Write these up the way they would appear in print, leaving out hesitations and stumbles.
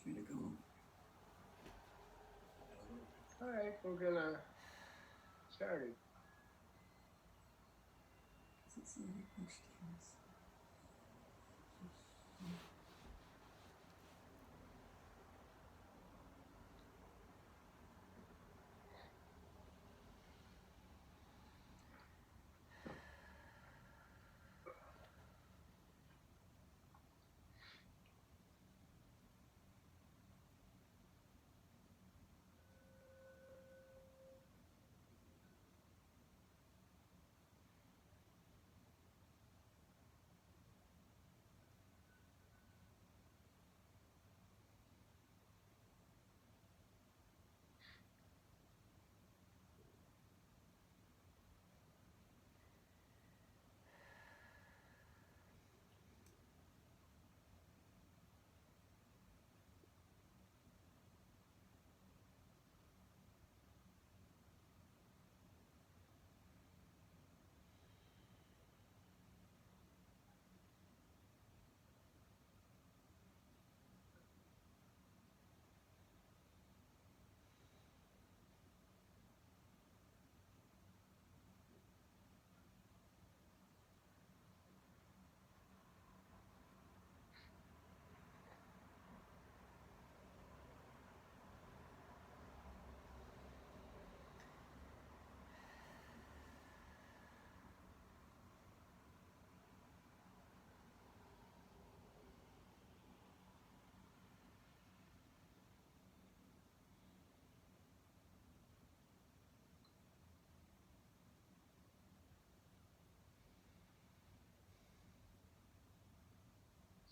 me to go. All right, we're gonna start it. It's really questions.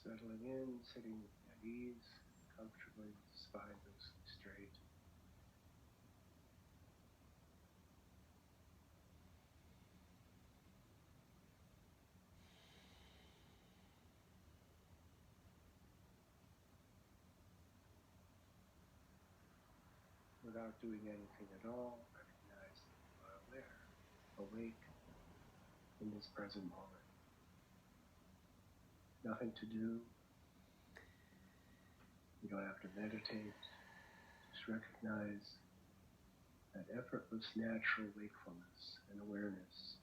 Settling in, sitting at ease, comfortably, spine loosely straight. Without doing anything at all, recognize that you are aware, awake in this present moment. Nothing to do. You don't have to meditate. Just recognize that effortless, natural wakefulness and awareness.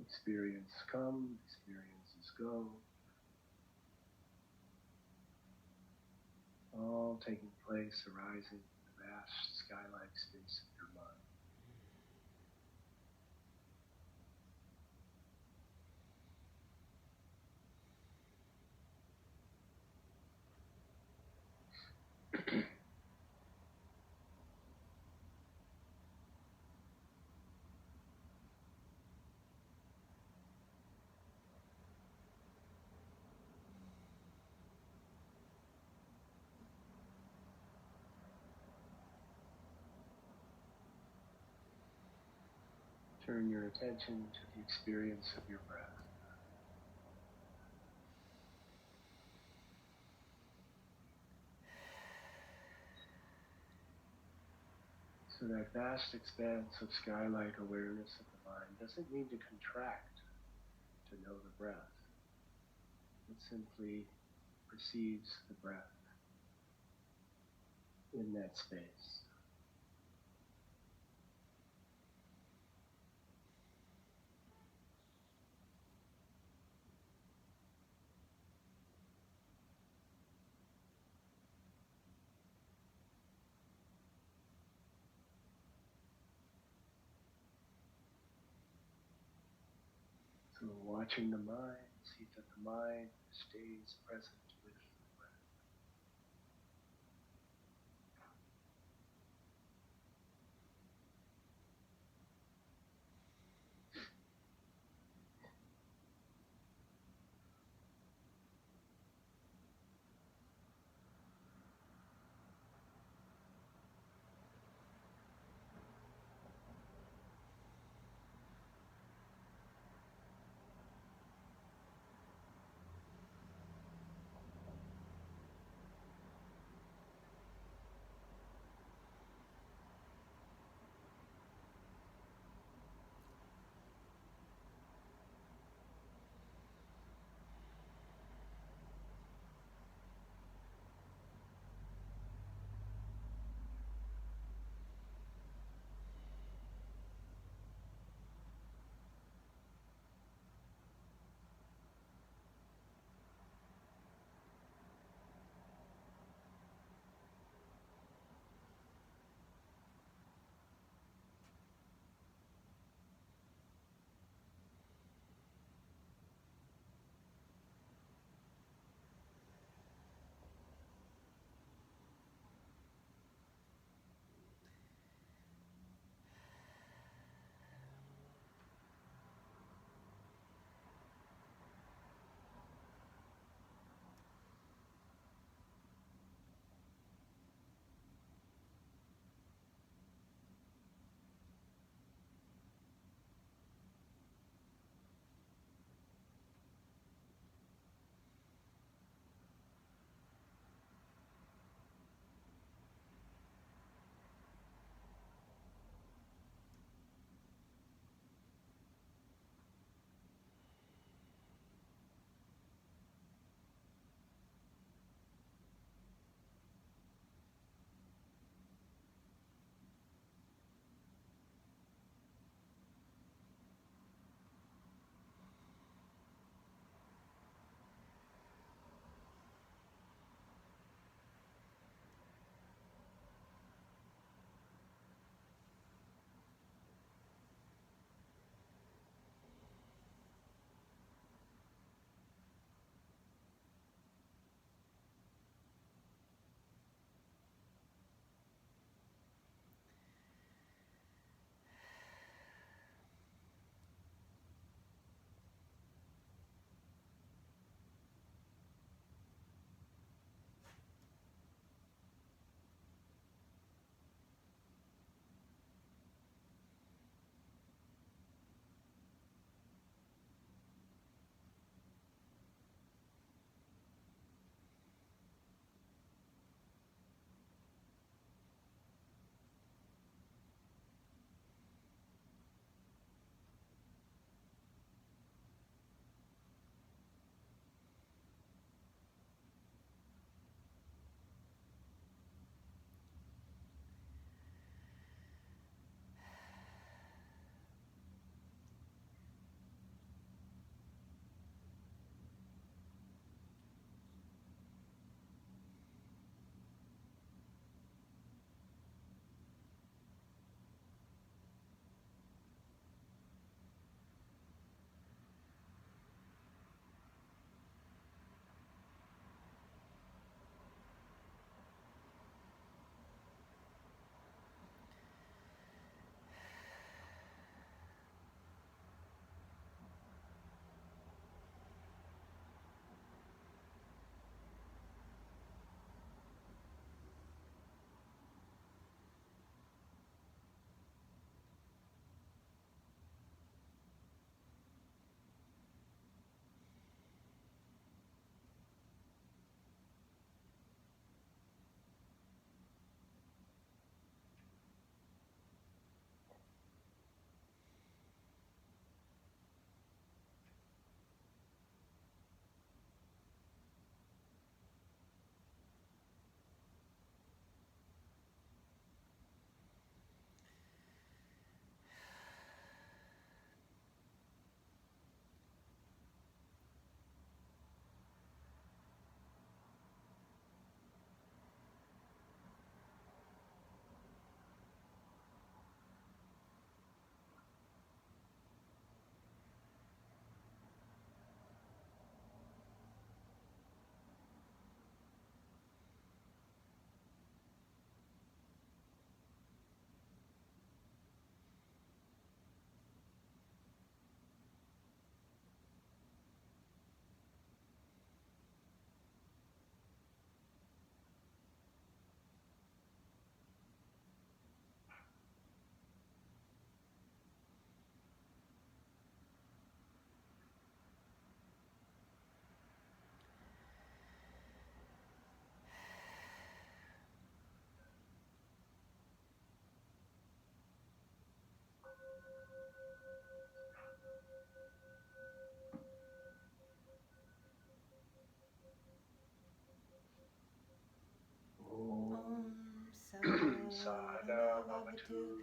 Experience come, experiences go. All taking place, arising in the vast sky-like space of your mind. Turn your attention to the experience of your breath. So that vast expanse of skylight awareness of the mind doesn't need to contract to know the breath. It simply perceives the breath in that space. So watching the mind, see that the mind stays present with the breath.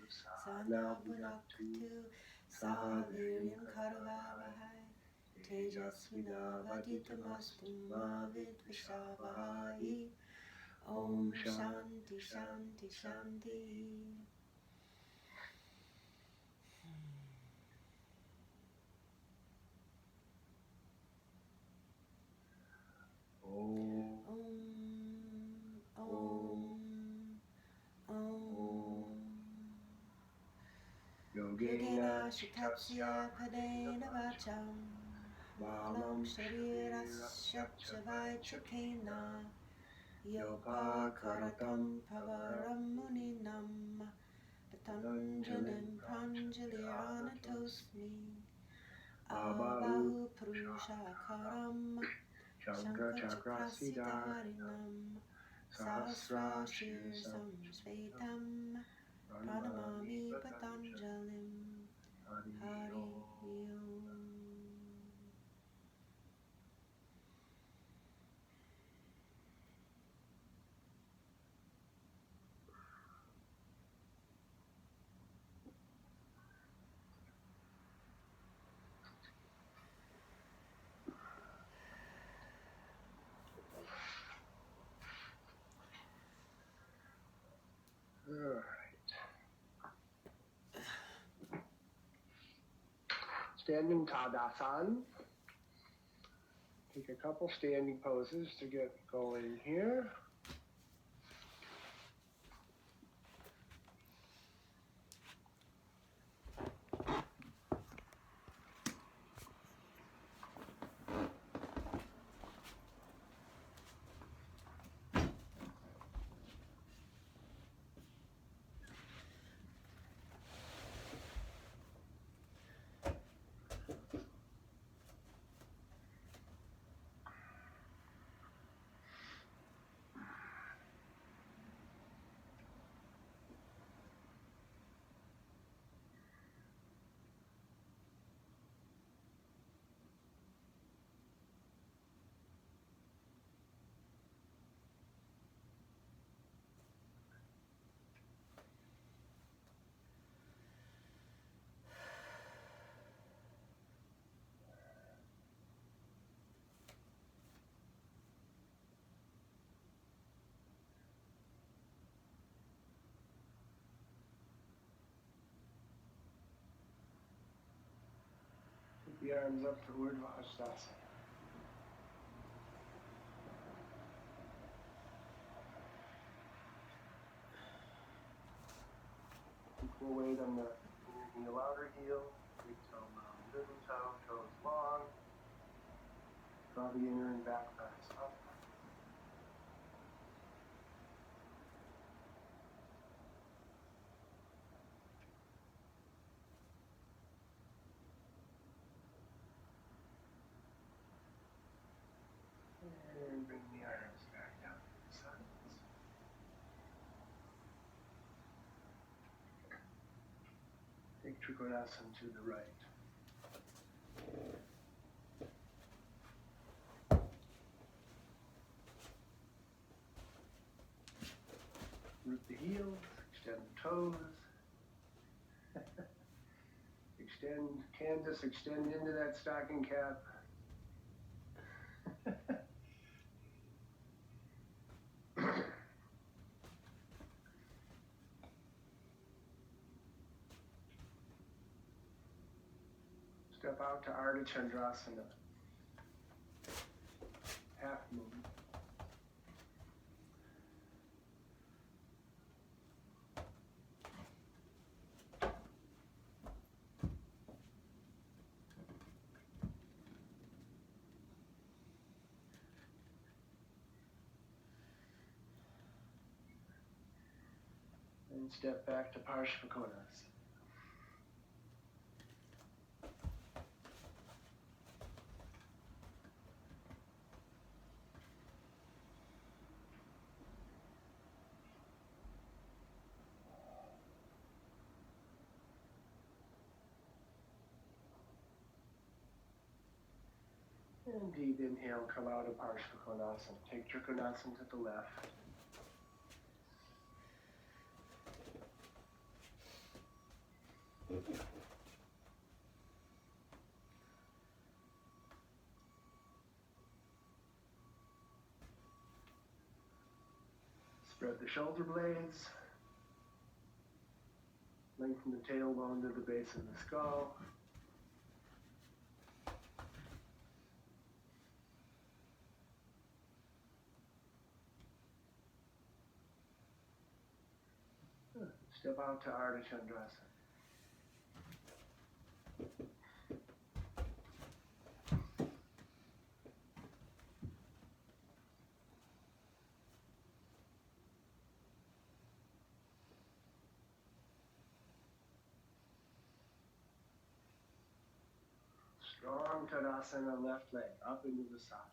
Sahana Bhunaktu Saha Viryam Karavavahai Tejasvinavaditamastu Ma Vidvishavahai. Om Shanti Shanti Shanti. Om. Yogena Shiktasya Padena Vacham Malam Sharirasya Vaichakena Yoga Karatam Pavaram Muninam Patanjalim Pranjaliranatosmi Abahu Purushakaram Shankachakrasidarinam Sahasrashirsam Svetam Pranamami Patanjalim. Hari Om. All right. Standing Tadasana. Take a couple standing poses to get going here. Put the arms up for Urdhva Hastasana. Equal weight on the inner heel, outer heel. Big toe, middle toe, toes long. Draw the inner and back thighs up. And bring the arms back down to the sides. Take Trikonasana to the right. Root the heels, extend the toes. Extend, Kansas, extend into that stocking cap. Step out to Ardha Chandrasana. Half moon. And step back to Parshvakonasana. And deep inhale, come out of Parshvakonasana. Take Trikonasana to the left. Spread the shoulder blades. Lengthen the tailbone to the base of the skull. Step out to Ardha Chandrasana. Strong Tadasana, left leg up into the socket.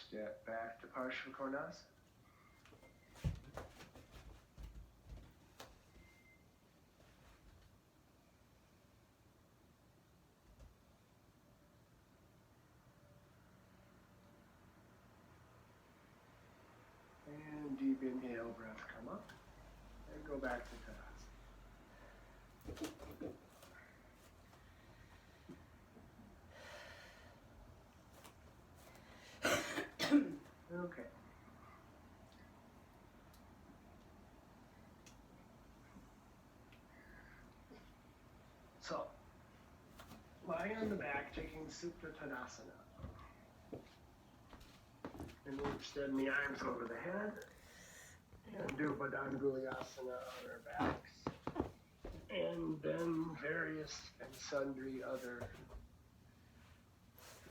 Step back to Parshvakonasana. And deep inhale, breath come up. And go back to Tadasana. Okay. So, lying on the back, taking Supta Tadasana. And we'll extend the arms over the head. And do Badanguliasana on our backs. And then various and sundry other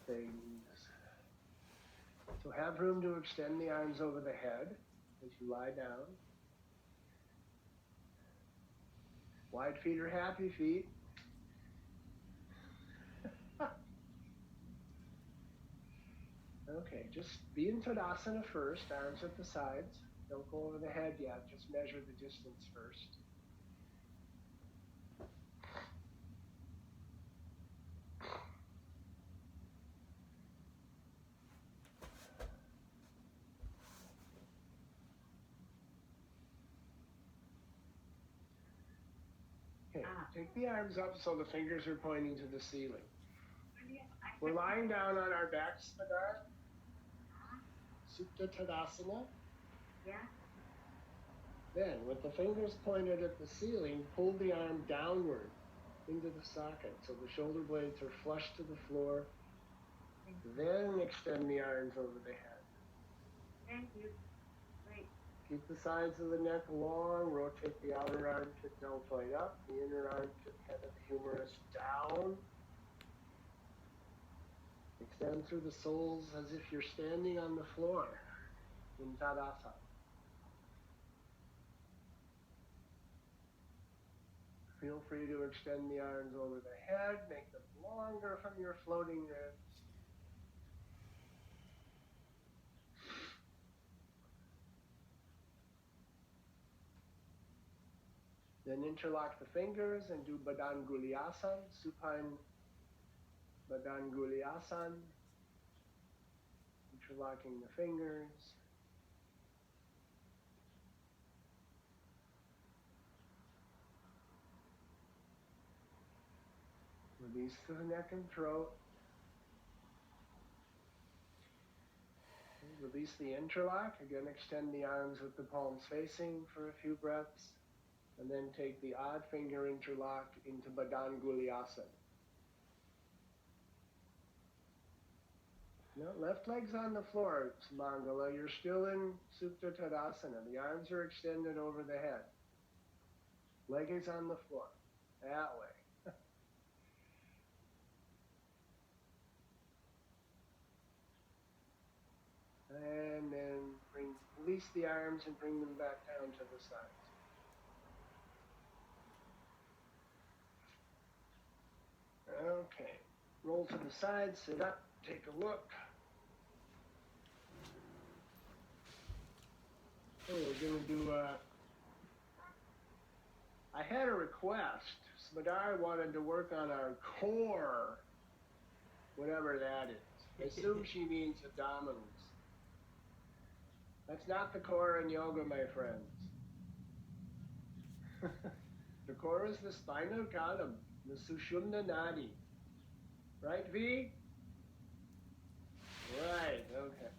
things. So have room to extend the arms over the head as you lie down. Wide feet are happy feet. Okay, just be in Tadasana first, arms at the sides. Don't go over the head yet, just measure the distance first. Okay, take the arms up so the fingers are pointing to the ceiling. We're lying down on our backs, Madar. Supta Tadasana. Yeah. Then, with the fingers pointed at the ceiling, pull the arm downward into the socket so the shoulder blades are flush to the floor. Then extend the arms over the head. Thank you. Great. Keep the sides of the neck long. Rotate the outer armpit deltoid up, the inner armpit head of the humerus down. Extend through the soles as if you're standing on the floor in Tadasana. Feel free to extend the arms over the head, make them longer from your floating ribs. Then interlock the fingers and do Badanguliasana, supine Badanguliasana. Interlocking the fingers. Release to the neck and throat. Release the interlock. Again, extend the arms with the palms facing for a few breaths. And then take the odd finger interlock into Badanguliasana. No, left leg's on the floor, Mangala. You're still in Supta Tadasana. The arms are extended over the head. Leg is on the floor. That way. And then release the arms and bring them back down to the sides. Okay. Roll to the side, sit up, take a look. Oh, we're going to do I had a request. Smadar wanted to work on our core, whatever that is. I assume she means abdominals. That's not the core in yoga, my friends. The core is the spinal column, the Sushumna Nadi. Right, V? Right, okay.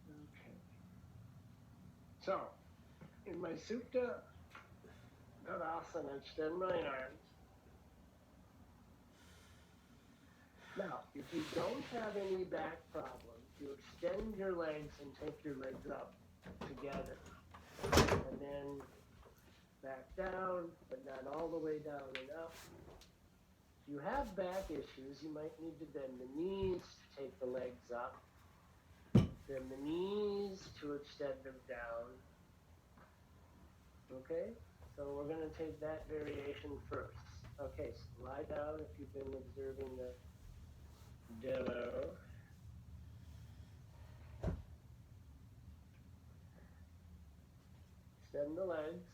Okay. So, in my Supta Tadasana, extend my arms. Now, if you don't have any back problems, you extend your legs and take your legs up together. And then back down, but not all the way down and up. If you have back issues, you might need to bend the knees to take the legs up. Bend the knees to extend them down. Okay? So we're going to take that variation first. Okay, so lie down if you've been observing the demo. Extend the legs,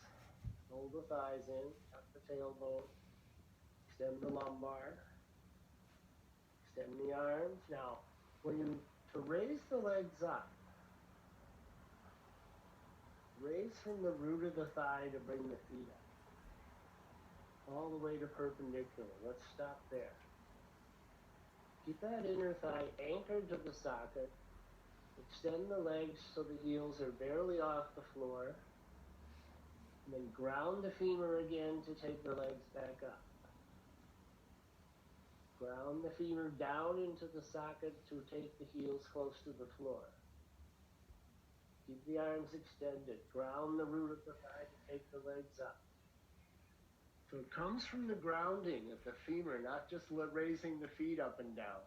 hold the thighs in, tuck the tailbone, extend the lumbar, extend the arms. Now, to raise the legs up, raise from the root of the thigh to bring the feet up, all the way to perpendicular. Let's stop there. Keep that inner thigh anchored to the socket. Extend the legs so the heels are barely off the floor. And then ground the femur again to take the legs back up. Ground the femur down into the socket to take the heels close to the floor. Keep the arms extended. Ground the root of the thigh to take the legs up. So it comes from the grounding of the femur, not just raising the feet up and down.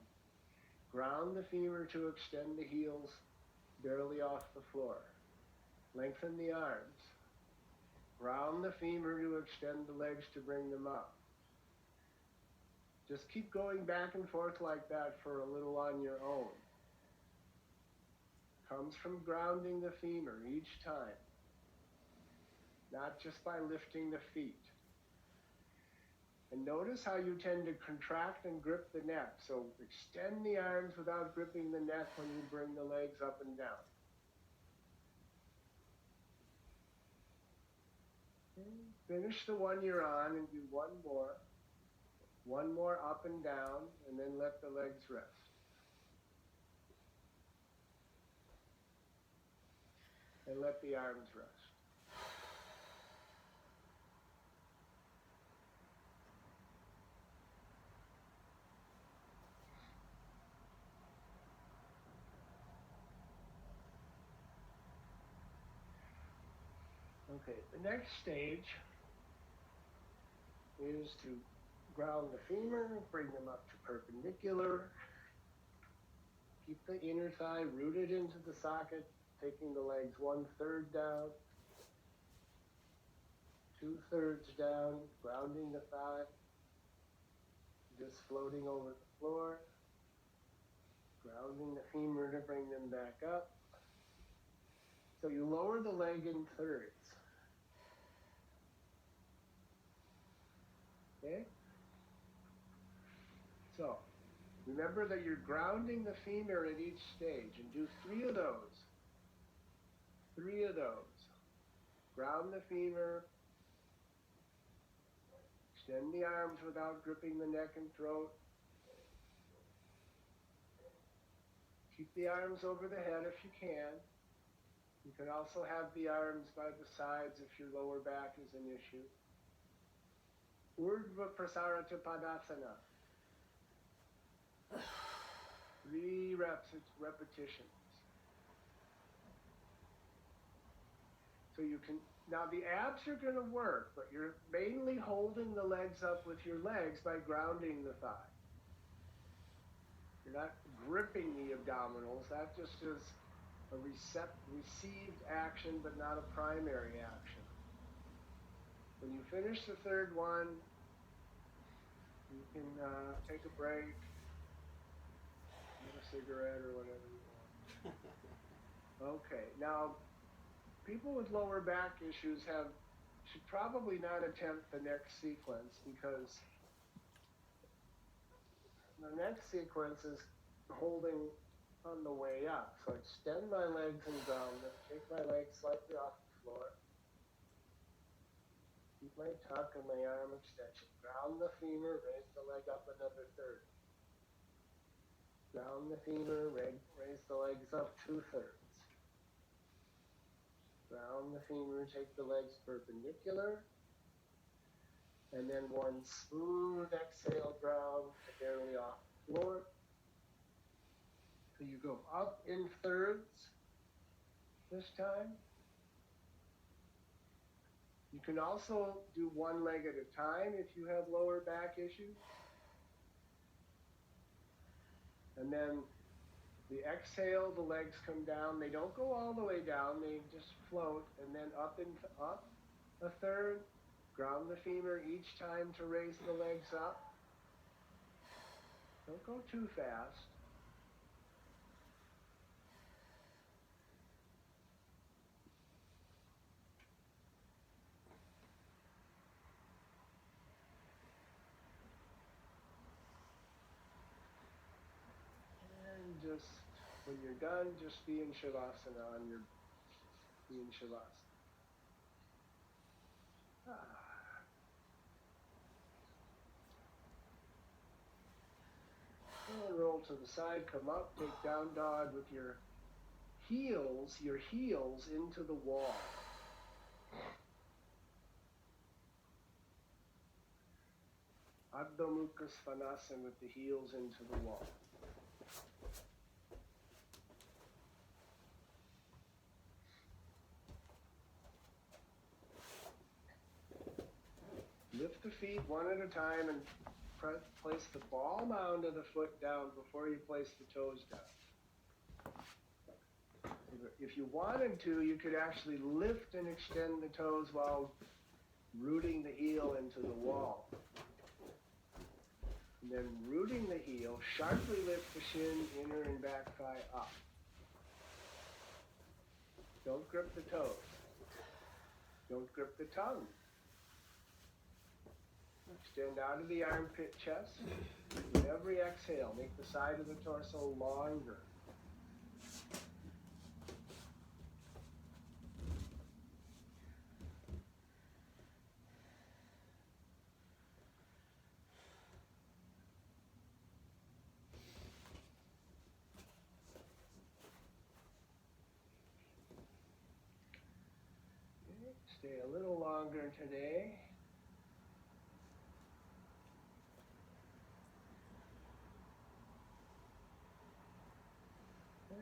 Ground the femur to extend the heels barely off the floor. Lengthen the arms. Ground the femur to extend the legs to bring them up. Just keep going back and forth like that for a little on your own. Comes from grounding the femur each time, not just by lifting the feet. And notice how you tend to contract and grip the neck. So extend the arms without gripping the neck when you bring the legs up and down. Okay. Finish the one you're on and do one more. One more up and down, and then let the legs rest. And let the arms rest. Okay, the next stage is to ground the femur, bring them up to perpendicular. Keep the inner thigh rooted into the socket, taking the legs 1/3 down, 2/3 down, grounding the thigh, just floating over the floor, grounding the femur to bring them back up. So you lower the leg in thirds. Okay? So, remember that you're grounding the femur at each stage, and do 3 of those. 3 of those. Ground the femur, extend the arms without gripping the neck and throat. Keep the arms over the head if you can. You can also have the arms by the sides if your lower back is an issue. Urdhva Prasarita Padasana. 3 repetitions. So you can, now the abs are going to work, but you're mainly holding the legs up with your legs by grounding the thigh. You're not gripping the abdominals. That just is a received action, but not a primary action. When you finish the 3rd one, you can take a break, have a cigarette or whatever you want. Okay, now people with lower back issues should probably not attempt the next sequence, because the next sequence is holding on the way up. So extend my legs and ground them. Take my legs slightly off the floor. Keep my tuck and my arm extension. Ground the femur, raise the leg up another third. Ground the femur, raise the legs up 2/3. Ground the femur, take the legs perpendicular. And then one smooth exhale, ground to barely off the floor. So you go up in thirds this time. You can also do one leg at a time if you have lower back issues. And then the exhale, the legs come down. They don't go all the way down. They just float and then up a third. Ground the femur each time to raise the legs up. Don't go too fast. And just, when you're done, just be in Savasana be in Savasana. And roll to the side, come up, take down dog with your heels into the wall. Adho Mukha Svanasana with the heels into the wall. Lift the feet one at a time and place the ball mound of the foot down before you place the toes down. If you wanted to, you could actually lift and extend the toes while rooting the heel into the wall. And then rooting the heel, sharply lift the shin, inner and back thigh up. Don't grip the toes. Don't grip the tongue. Extend out of the armpit chest. With every exhale, make the side of the torso longer. Okay, stay a little longer today.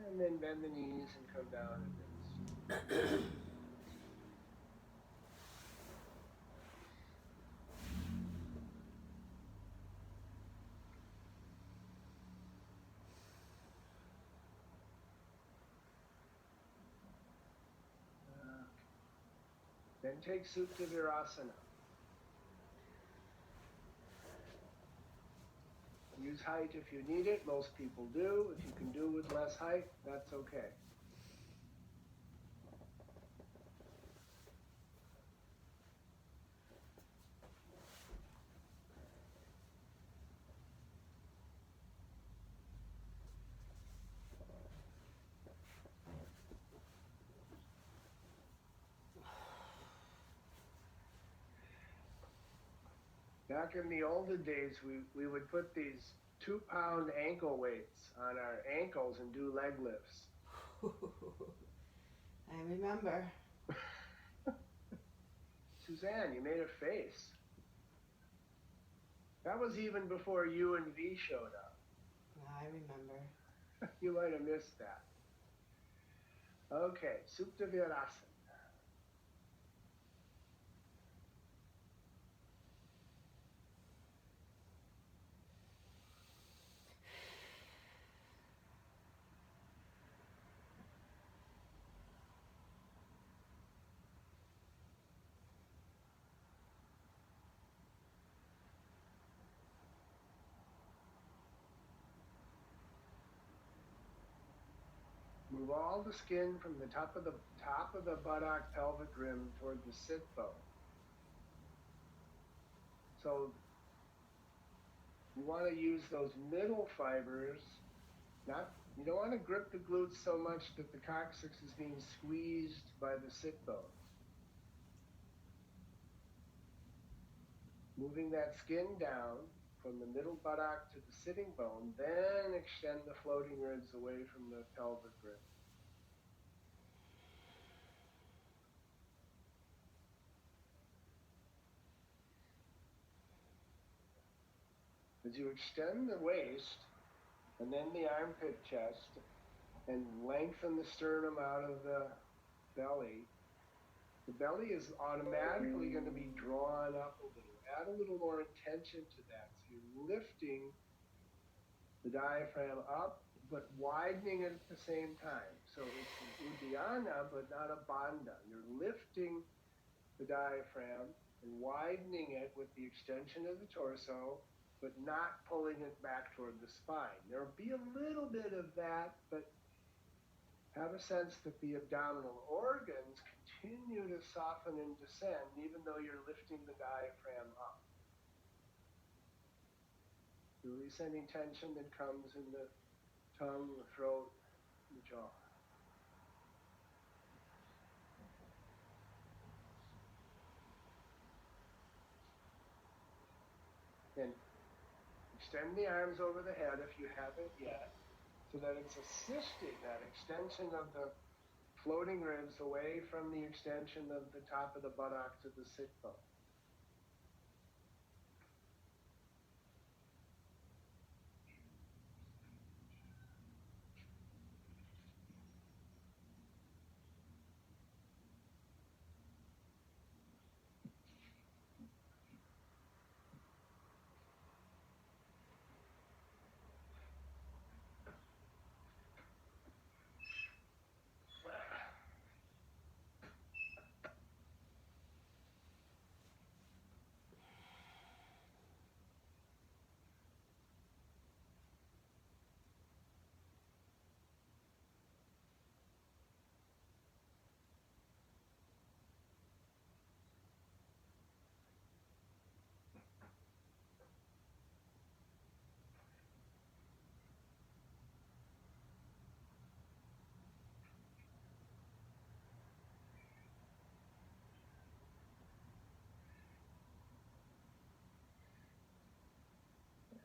And then bend the knees and come down a bit. Then take Supta Virasana. Use height if you need it. Most people do. If you can do with less height, that's okay. Back in the olden days, we would put these 2-pound ankle weights on our ankles and do leg lifts. I remember. Suzanne, you made a face. That was even before U and V showed up. I remember. You might have missed that. Okay, Supta Virasana. Move all the skin from the top of the buttock pelvic rim toward the sit bone. So you want to use those middle fibers, not You don't want to grip the glutes so much that the coccyx is being squeezed by the sit bones. Moving that skin down from the middle buttock to the sitting bone, then extend the floating ribs away from the pelvic rib. As you extend the waist and then the armpit chest and lengthen the sternum out of the belly is automatically going to be drawn up a little. Add a little more intention to that. So you're lifting the diaphragm up, but widening it at the same time. So it's an uddiyana, but not a bandha. You're lifting the diaphragm and widening it with the extension of the torso, but not pulling it back toward the spine. There'll be a little bit of that, but have a sense that the abdominal organs continue to soften and descend even though you're lifting the diaphragm up. Release any tension that comes in the tongue, the throat, the jaw. Then extend the arms over the head if you haven't yet, so that it's assisting that extension of the floating ribs away from the extension of the top of the buttock to the sit bone.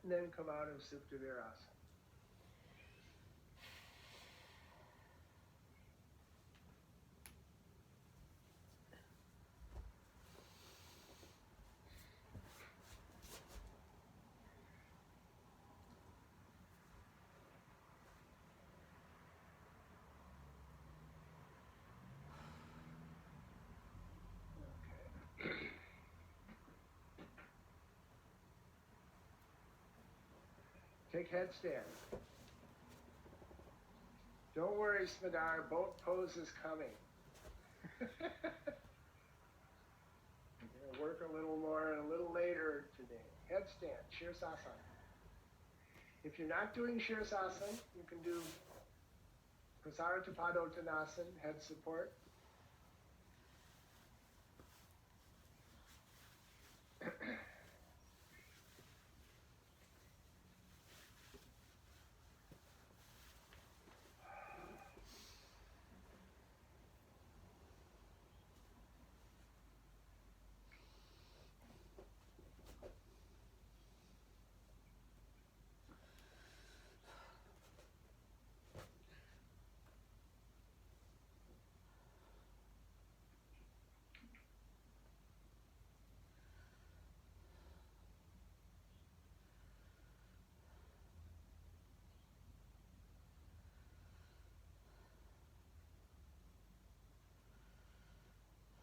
And then come out of Supta Virasana. Take headstand. Don't worry, Smadar, boat pose is coming. We're going to work a little more and a little later today. Headstand, Shirsasana. If you're not doing Shirsasana, you can do Prasarita Padottanasana, head support.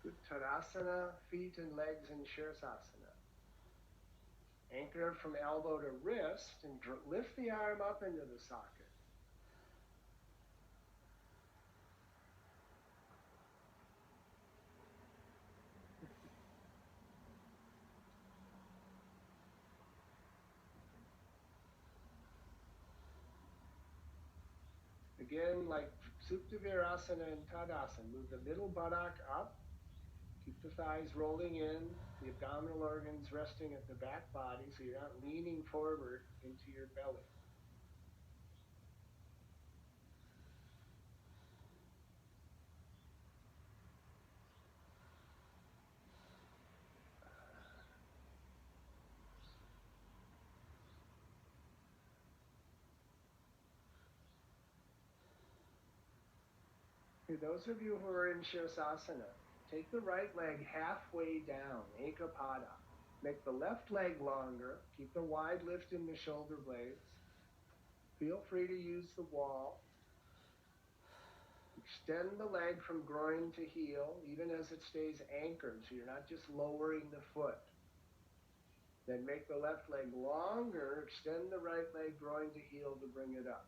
Good Tadasana, feet and legs in Shirsasana. Anchor from elbow to wrist and lift the arm up into the socket. Again, like Supta Virasana and Tadasana, move the middle buttock up. Keep the thighs rolling in, the abdominal organs resting at the back body so you're not leaning forward into your belly. Okay, those of you who are in Savasana, take the right leg halfway down, Ekapada. Make the left leg longer. Keep the wide lift in the shoulder blades. Feel free to use the wall. Extend the leg from groin to heel, even as it stays anchored, so you're not just lowering the foot. Then make the left leg longer, extend the right leg groin to heel to bring it up.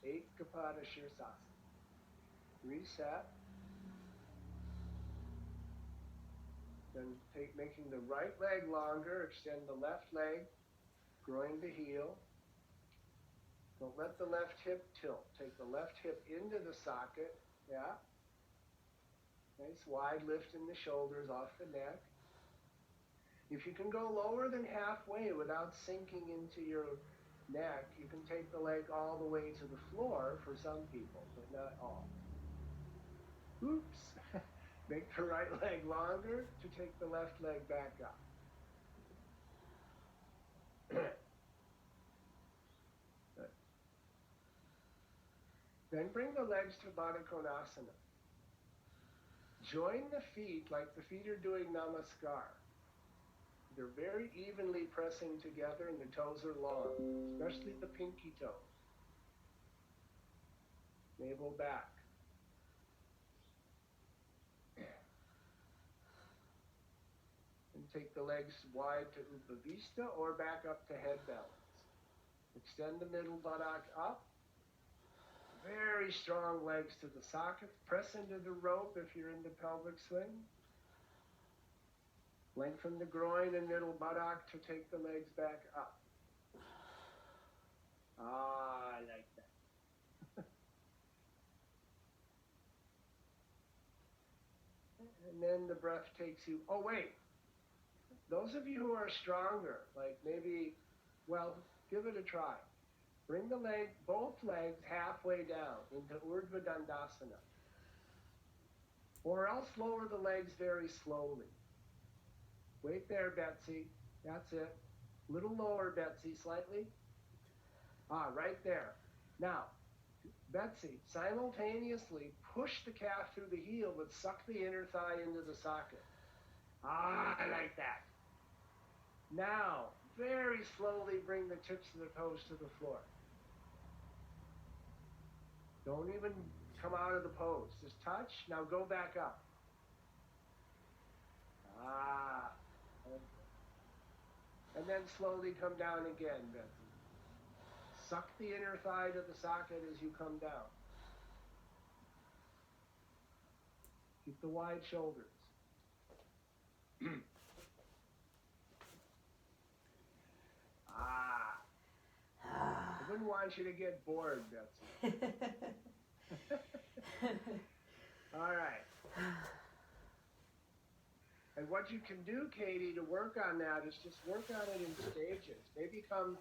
Ekapada Shirsasana. Reset. Then making the right leg longer, extend the left leg, groin to heel. Don't let the left hip tilt. Take the left hip into the socket. Yeah. Nice wide lift in the shoulders off the neck. If you can go lower than halfway without sinking into your neck, you can take the leg all the way to the floor for some people, but not all. Oops. Make the right leg longer to take the left leg back up. Good. Then bring the legs to Baddha Konasana. Join the feet like the feet are doing namaskar. They're very evenly pressing together and the toes are long, especially the pinky toes. Navel back. And take the legs wide to Upavista or back up to head balance. Extend the middle buttock up. Very strong legs to the socket. Press into the rope if you're in the pelvic swing. Lengthen the groin and middle buttock to take the legs back up. Ah, I like that. And then the breath takes you, oh wait, those of you who are stronger, like maybe, well, give it a try. Bring the leg, both legs halfway down into Urdhva Dandasana. Or else lower the legs very slowly. Wait there, Betsy. That's it. Little lower, Betsy, slightly. Ah, right there. Now, Betsy, simultaneously push the calf through the heel, but suck the inner thigh into the socket. Ah, I like that. Now, very slowly bring the tips of the toes to the floor. Don't even come out of the pose. Just touch. Now go back up. Ah. Okay. And then slowly come down again, Betsy. Suck the inner thigh to the socket as you come down. Keep the wide shoulders. Ah. I wouldn't want you to get bored, Betsy. All right. And what you can do, Katie, to work on that is just work on it in stages. Maybe come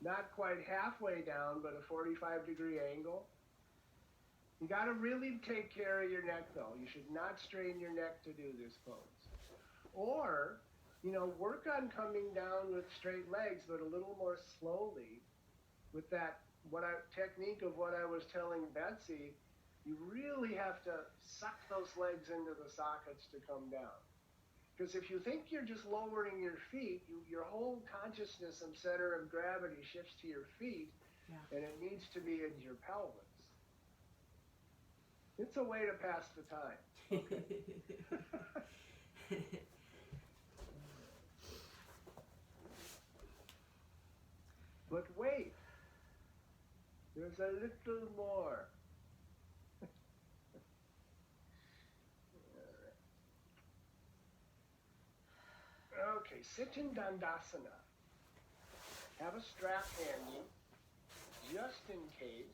not quite halfway down, but a 45-degree angle. You got to really take care of your neck, though. You should not strain your neck to do this pose. Or, work on coming down with straight legs, but a little more slowly with that technique of what I was telling Betsy. You really have to suck those legs into the sockets to come down. Because if you think you're just lowering your feet, your whole consciousness and center of gravity shifts to your feet, and it needs to be in your pelvis. It's a way to pass the time. Okay. But wait, there's a little more. Okay, sit in Dandasana. Have a strap handy, just in case.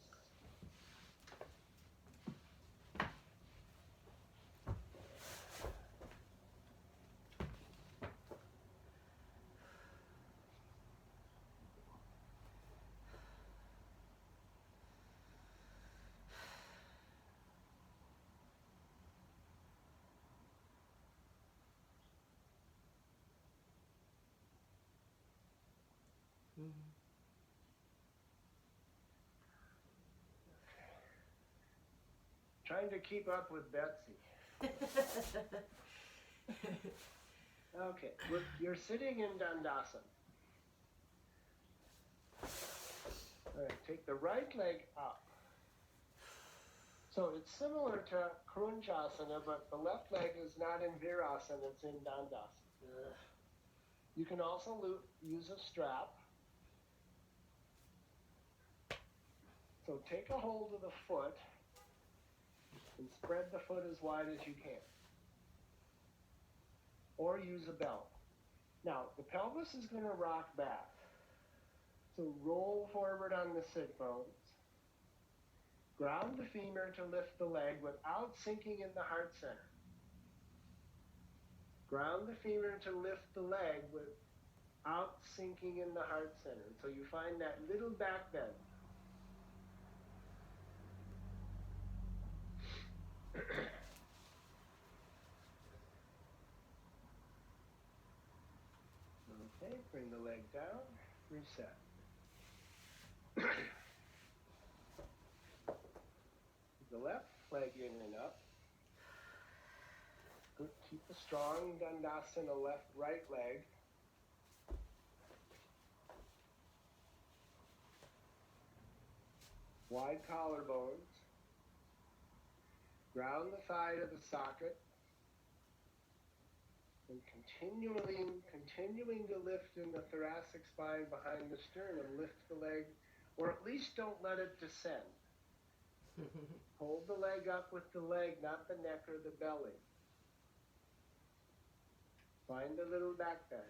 trying to keep up with Betsy. Okay, you're sitting in Dandasana. All right, take the right leg up. So it's similar to Krunchasana, but the left leg is not in Virasana, it's in Dandasana. You can also use a strap. So take a hold of the foot and spread the foot as wide as you can. Or use a belt. Now, the pelvis is going to rock back. So roll forward on the sit bones. Ground the femur to lift the leg without sinking in the heart center. Ground the femur to lift the leg without sinking in the heart center. So you find that little back bend. Okay, bring the leg down, reset. The left leg in and up. Good. Keep a strong Dandasana right leg. Wide collarbones. Ground the thigh to the socket. And continuing to lift in the thoracic spine behind the sternum, lift the leg, or at least don't let it descend. Hold the leg up with the leg, not the neck or the belly. Find a little back bend.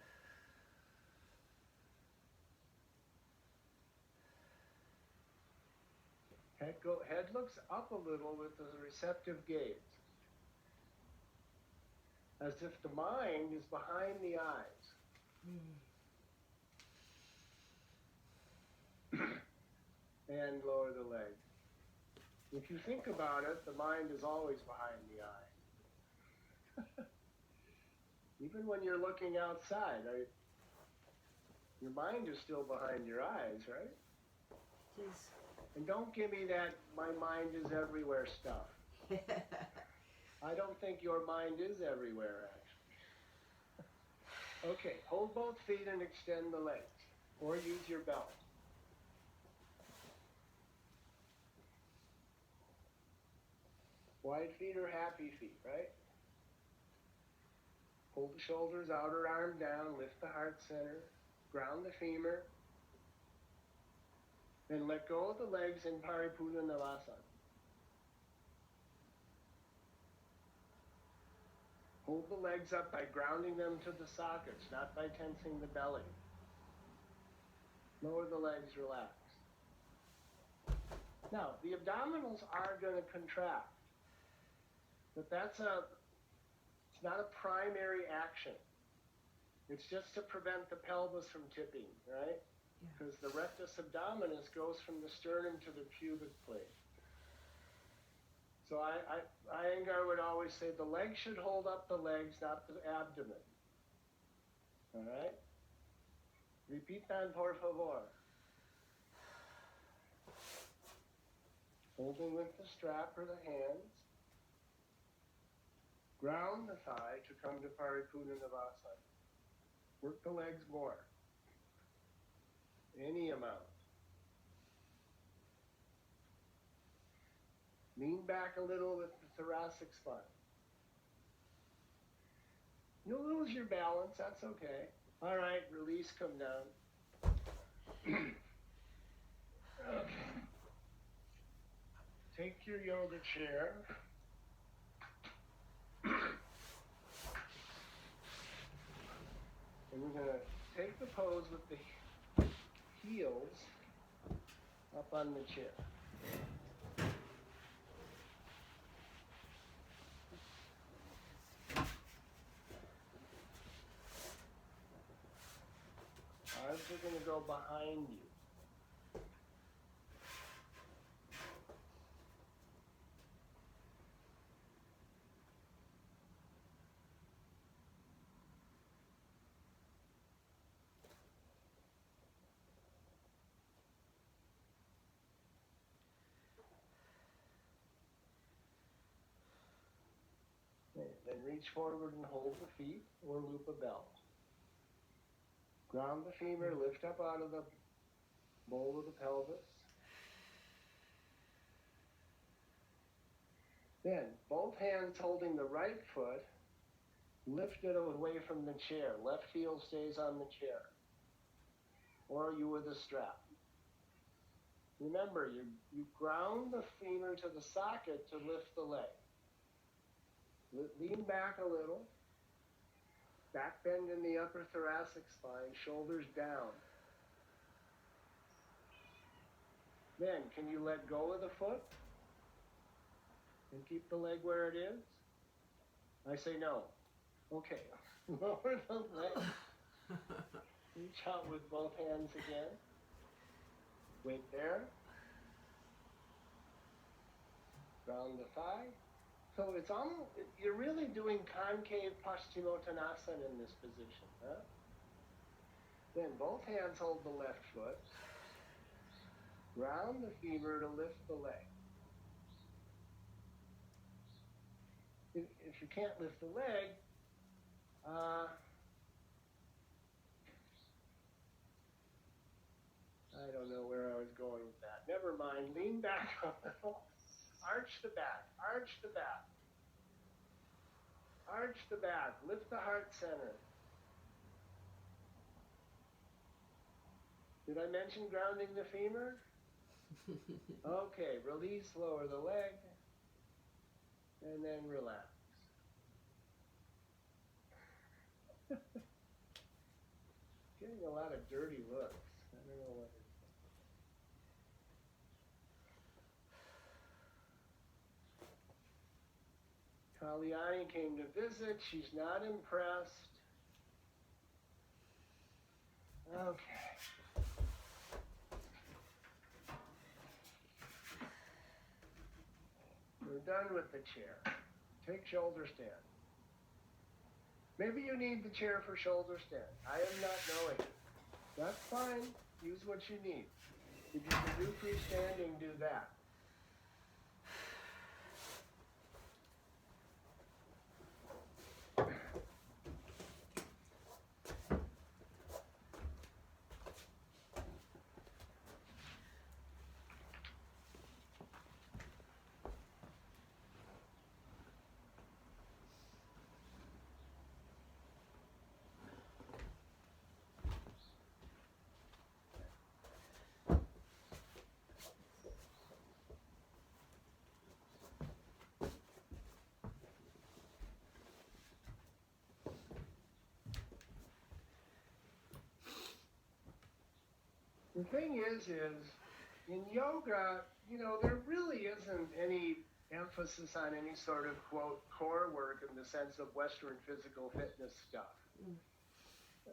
Head looks up a little with a receptive gaze. As if the mind is behind the eyes. And lower the leg. If you think about it, the mind is always behind the eye. Even when you're looking outside, your mind is still behind your eyes, right? Jeez. And don't give me that my mind is everywhere stuff. I don't think your mind is everywhere, actually. Okay, hold both feet and extend the legs. Or use your belt. Wide feet are happy feet, right? Hold the shoulders, outer arm down, lift the heart center, ground the femur, and let go of the legs in Paripurvanavasana. Hold the legs up by grounding them to the sockets, not by tensing the belly. Lower the legs, relax. Now, the abdominals are going to contract, but it's not a primary action. It's just to prevent the pelvis from tipping, right? Because the rectus abdominis goes from the sternum to the pubic plate. So Iyengar would always say the legs should hold up the legs, not the abdomen. All right? Repitan, por favor. Holding with the strap or the hands. Ground the thigh to come to Paripurvanavasana. Work the legs more. Any amount. Lean back a little with the thoracic spine. You'll lose your balance, that's okay. All right, release, come down. Okay. Take your yoga chair. And we're going to take the pose with the heels up on the chair. Arms are going to go behind you. Then reach forward and hold the feet or loop a belt. Ground the femur, lift up out of the bowl of the pelvis. Then, both hands holding the right foot, lift it away from the chair. Left heel stays on the chair. Or you with a strap. Remember, you ground the femur to the socket to lift the leg. Lean back a little. Back bend in the upper thoracic spine, shoulders down. Then, can you let go of the foot and keep the leg where it is? I say no. Okay, lower the leg. Reach out with both hands again. Wait there. Ground the thigh. So it's almost, you're really doing concave Paschimottanasana in this position, huh? Then both hands hold the left foot. Ground the femur to lift the leg. If you can't lift the leg, I don't know where I was going with that. Never mind. Lean back a little. Arch the back. Arch the back. Arch the back. Lift the heart center. Did I mention grounding the femur? Okay, release, lower the leg, and then relax. Getting a lot of dirty looks. I don't know what it is. Kalyani came to visit. She's not impressed. Okay. We're done with the chair. Take shoulder stand. Maybe you need the chair for shoulder stand. I am not knowing. That's fine. Use what you need. If you can do freestanding, do that. The thing is in yoga, there really isn't any emphasis on any sort of, quote, core work in the sense of Western physical fitness stuff.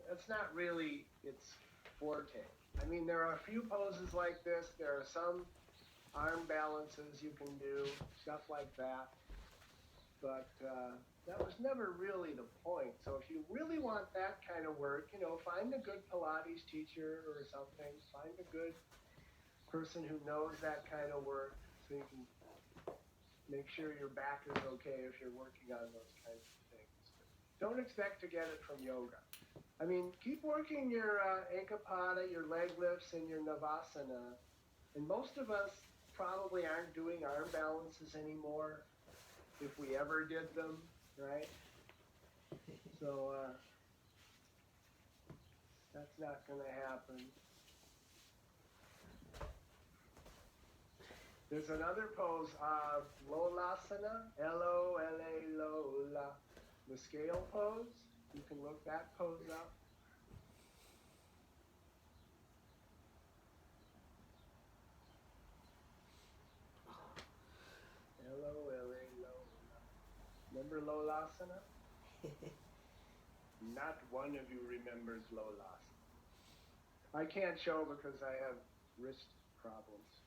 That's not really its forte. I mean, there are a few poses like this. There are some arm balances you can do, stuff like that. But that was never really the point. So if you really want that kind of work, find a good Pilates teacher or something. Find a good person who knows that kind of work so you can make sure your back is okay if you're working on those kinds of things. Don't expect to get it from yoga. I mean, keep working your Ekapada, your leg lifts, and your Navasana. And most of us probably aren't doing arm balances anymore, if we ever did them, right? So that's not going to happen. There's another pose of Lolasana, L-O-L-A, Lola, the scale pose. You can look that pose up. L-O-L-A, Lola. Remember Lolasana? Not one of you remembers Lolasana. I can't show because I have wrist problems.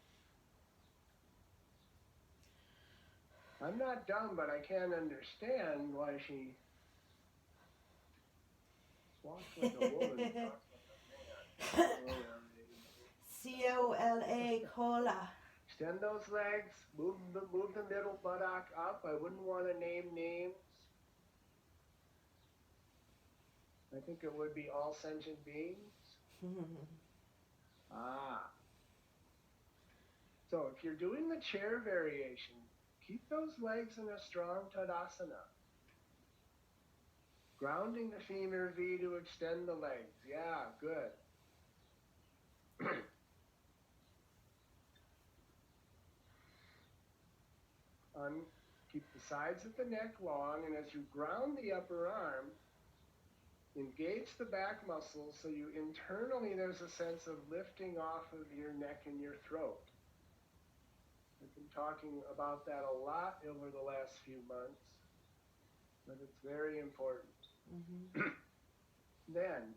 I'm not dumb, but I can't understand why she walks like a woman and talks like a man. C-O-L-A, cola. Extend those legs, move the middle buttock up. I wouldn't want to name names. I think it would be all sentient beings. So if you're doing the chair variation, keep those legs in a strong Tadasana. Grounding the femur V to extend the legs. Yeah, good. Keep the sides of the neck long, and as you ground the upper arm, engage the back muscles so you internally there's a sense of lifting off of your neck and your throat. I've been talking about that a lot over the last few months, but it's very important. Mm-hmm. Then,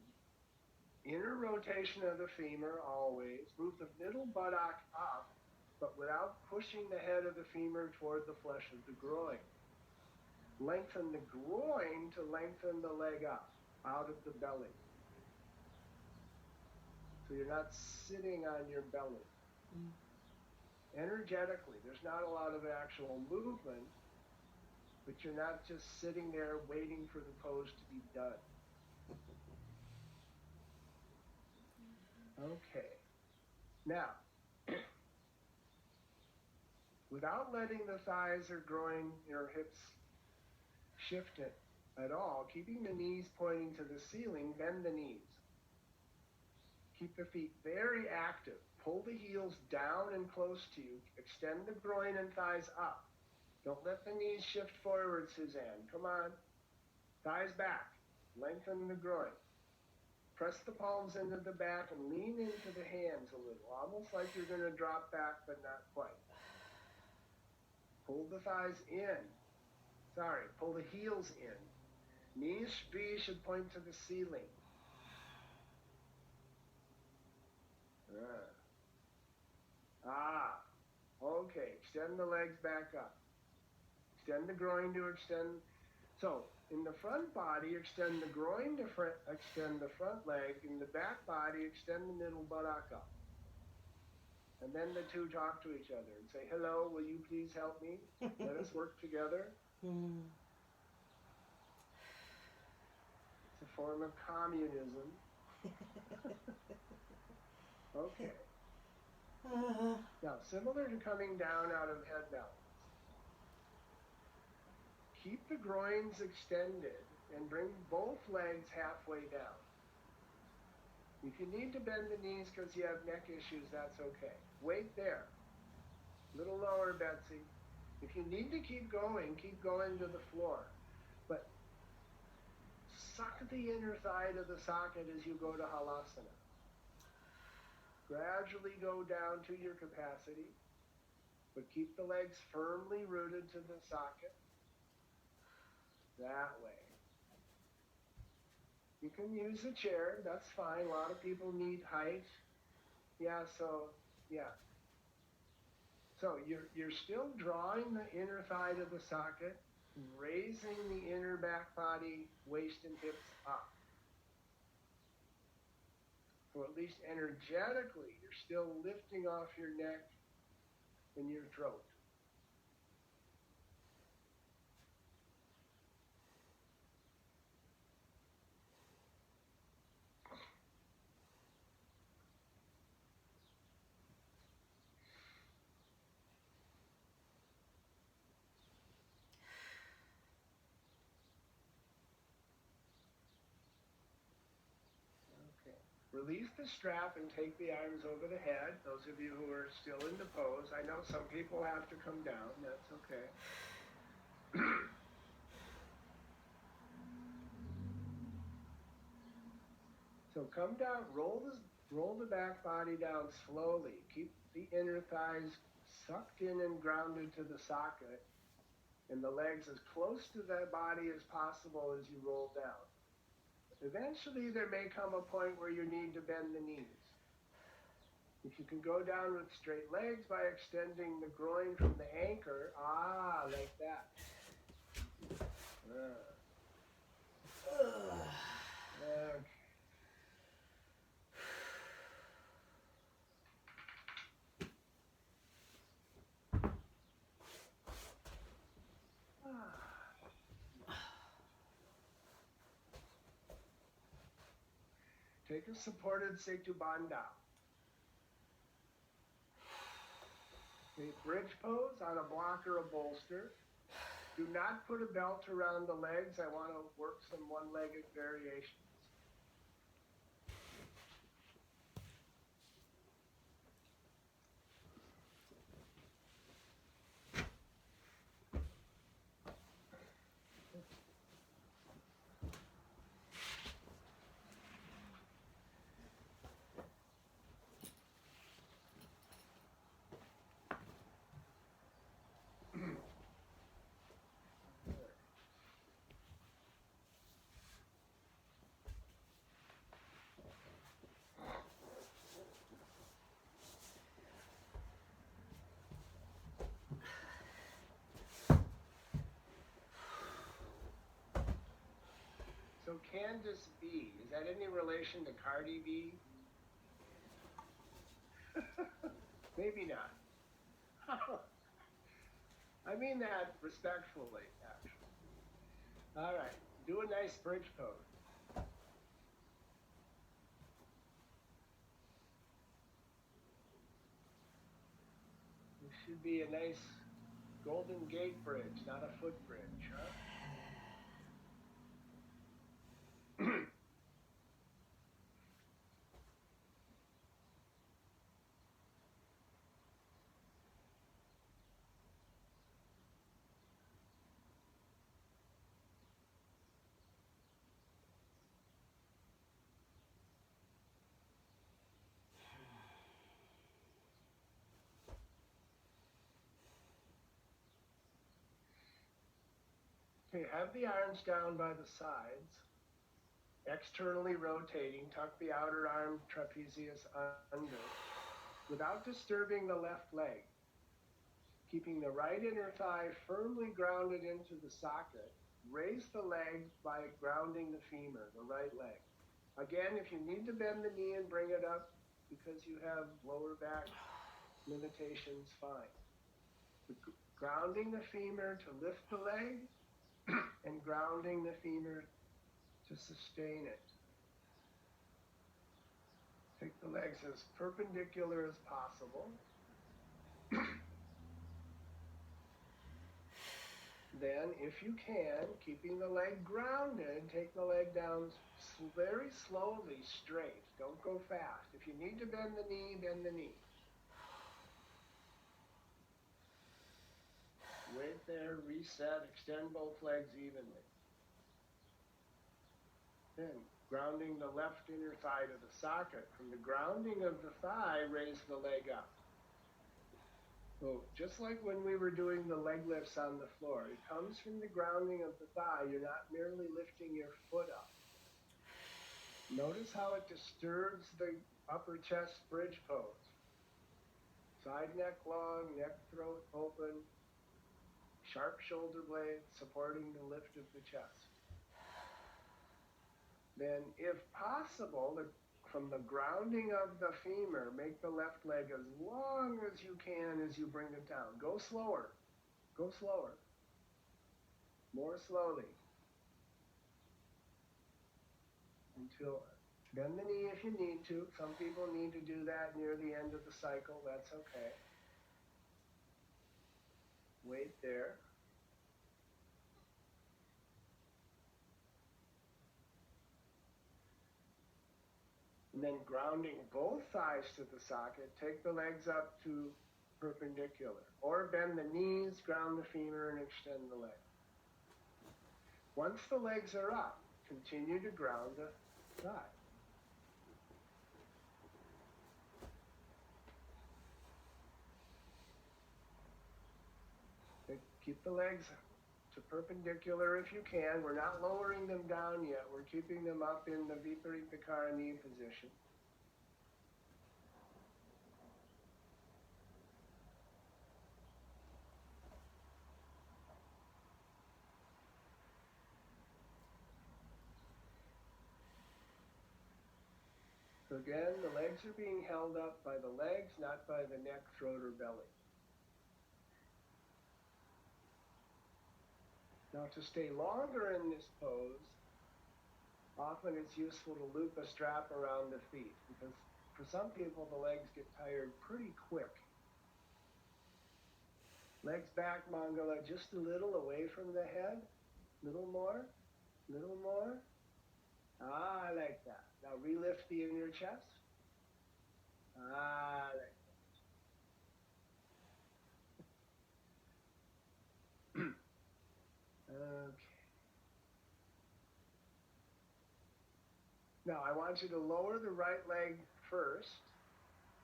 inner rotation of the femur always. Move the middle buttock up, but without pushing the head of the femur toward the flesh of the groin. Lengthen the groin to lengthen the leg up, out of the belly. So you're not sitting on your belly. Mm. Energetically, there's not a lot of actual movement, but you're not just sitting there waiting for the pose to be done. Okay. Now, without letting the thighs or groin or hips shift it at all, keeping the knees pointing to the ceiling, bend the knees. Keep the feet very active. Pull the heels down and close to you. Extend the groin and thighs up. Don't let the knees shift forward, Suzanne. Come on. Thighs back. Lengthen the groin. Press the palms into the back and lean into the hands a little, almost like you're going to drop back, but not quite. Pull the thighs in. Pull the heels in. Knees should point to the ceiling. Okay. Extend the legs back up. Extend the groin to extend. So, in the front body, extend the groin to extend the front leg. In the back body, extend the middle buttock up. And then the two talk to each other and say, hello, will you please help me? Let us work together. It's a form of communism. Okay. Now, similar to coming down out of head balance, keep the groins extended and bring both legs halfway down. If you need to bend the knees because you have neck issues, that's okay. Wait there. A little lower, Betsy. If you need to keep going to the floor. But suck the inner thigh to the socket as you go to Halasana. Gradually go down to your capacity, but keep the legs firmly rooted to the socket. That way. You can use a chair, that's fine. A lot of people need height. So you're still drawing the inner thigh to the socket, raising the inner back body, waist and hips up. So at least energetically, you're still lifting off your neck and your throat. Release the strap and take the arms over the head. Those of you who are still in the pose, I know some people have to come down. That's okay. So come down, roll the back body down slowly. Keep the inner thighs sucked in and grounded to the socket, and the legs as close to the body as possible as you roll down. Eventually, there may come a point where you need to bend the knees. If you can go down with straight legs by extending the groin from the anchor, like that. Okay. Take a supported Setu Bandha. Okay, bridge pose on a block or a bolster. Do not put a belt around the legs. I want to work some one-legged variations. So Candace B, is that any relation to Cardi B? Maybe not. I mean that respectfully, actually. All right, do a nice bridge pose. This should be a nice Golden Gate bridge, not a foot bridge, huh? Okay, have the arms down by the sides, externally rotating, tuck the outer arm trapezius under, without disturbing the left leg. Keeping the right inner thigh firmly grounded into the socket, raise the leg by grounding the femur, the right leg. Again, if you need to bend the knee and bring it up because you have lower back limitations, fine. But grounding the femur to lift the leg and grounding the femur to sustain it. Take the legs as perpendicular as possible. Then, if you can, keeping the leg grounded, take the leg down very slowly, straight. Don't go fast. If you need to bend the knee, bend the knee. Wait there, reset, extend both legs evenly. Then, grounding the left inner thigh to the socket. From the grounding of the thigh, raise the leg up. So, just like when we were doing the leg lifts on the floor, it comes from the grounding of the thigh. You're not merely lifting your foot up. Notice how it disturbs the upper chest bridge pose. Side neck long, neck throat open, sharp shoulder blades supporting the lift of the chest. Then, if possible, from the grounding of the femur, make the left leg as long as you can as you bring it down. Go slower. Go slower. More slowly. Until bend the knee if you need to. Some people need to do that near the end of the cycle. That's okay. Wait there. And then grounding both thighs to the socket, take the legs up to perpendicular. Or bend the knees, ground the femur, and extend the leg. Once the legs are up, continue to ground the thigh. Keep the legs to perpendicular if you can. We're not lowering them down yet. We're keeping them up in the Viparita Karani position. So again, the legs are being held up by the legs, not by the neck, throat, or belly. Now to stay longer in this pose, Often it's useful to loop a strap around the feet because for some people the legs get tired pretty quick. Legs back, Mangala, just a little away from the head. Little more. Little more. I like that. Now relift the inner chest. I like that. Okay. Now I want you to lower the right leg first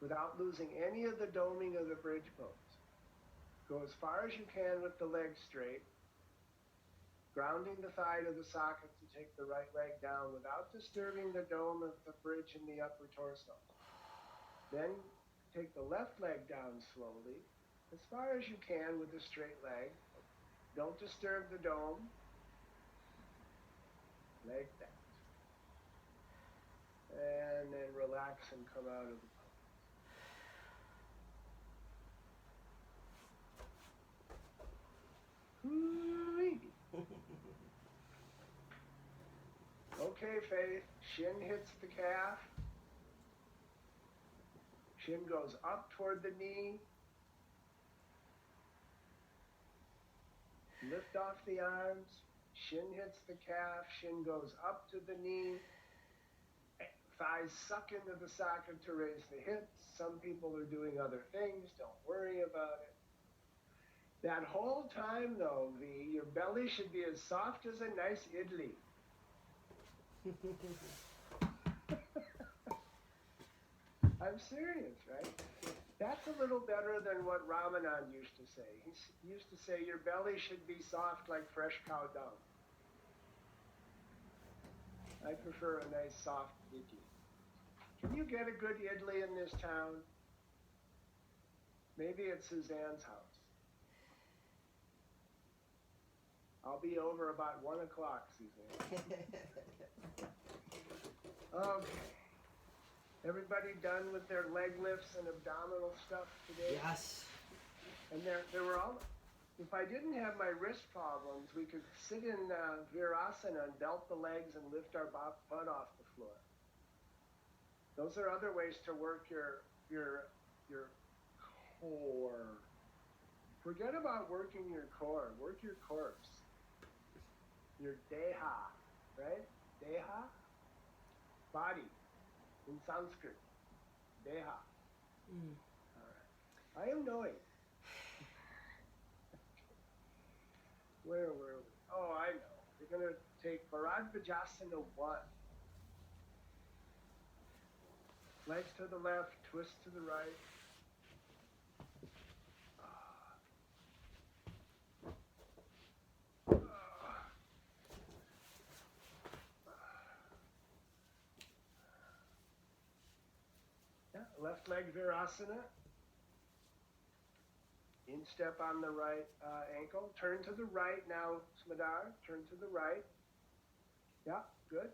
without losing any of the doming of the bridge pose. Go as far as you can with the leg straight, grounding the thigh to the socket to take the right leg down without disturbing the dome of the bridge in the upper torso. Then take the left leg down slowly, as far as you can with the straight leg. Don't disturb the dome. Like that. And then relax and come out of the pose. Okay, Faith. Shin hits the calf. Shin goes up toward the knee. Lift off the arms. Shin hits the calf. Shin goes up to the knee. Thighs suck into the socket to raise the hips. Some people are doing other things. Don't worry about it. That whole time, though, V, your belly should be as soft as a nice idli. I'm serious, right? That's a little better than what Ramanand used to say. He used to say your belly should be soft like fresh cow dung. I prefer a nice soft idli. Can you get a good idli in this town? Maybe at Suzanne's house. I'll be over about 1 o'clock, Suzanne. Okay. Everybody done with their leg lifts and abdominal stuff today? Yes. And there were all, if I didn't have my wrist problems, we could sit in Virasana and belt the legs and lift our butt off the floor. Those are other ways to work your core. Forget about working your core. Work your corpse. Your deha, right? Deha? Body. In Sanskrit. Deha. All right. I am knowing. Where were we? Oh, I know. We're going to take Bharadvajasana 1. Legs to the left, twist to the right. Yeah, left leg Virasana. Instep on the right ankle. Turn to the right now, Smadar. Turn to the right. Yeah, good.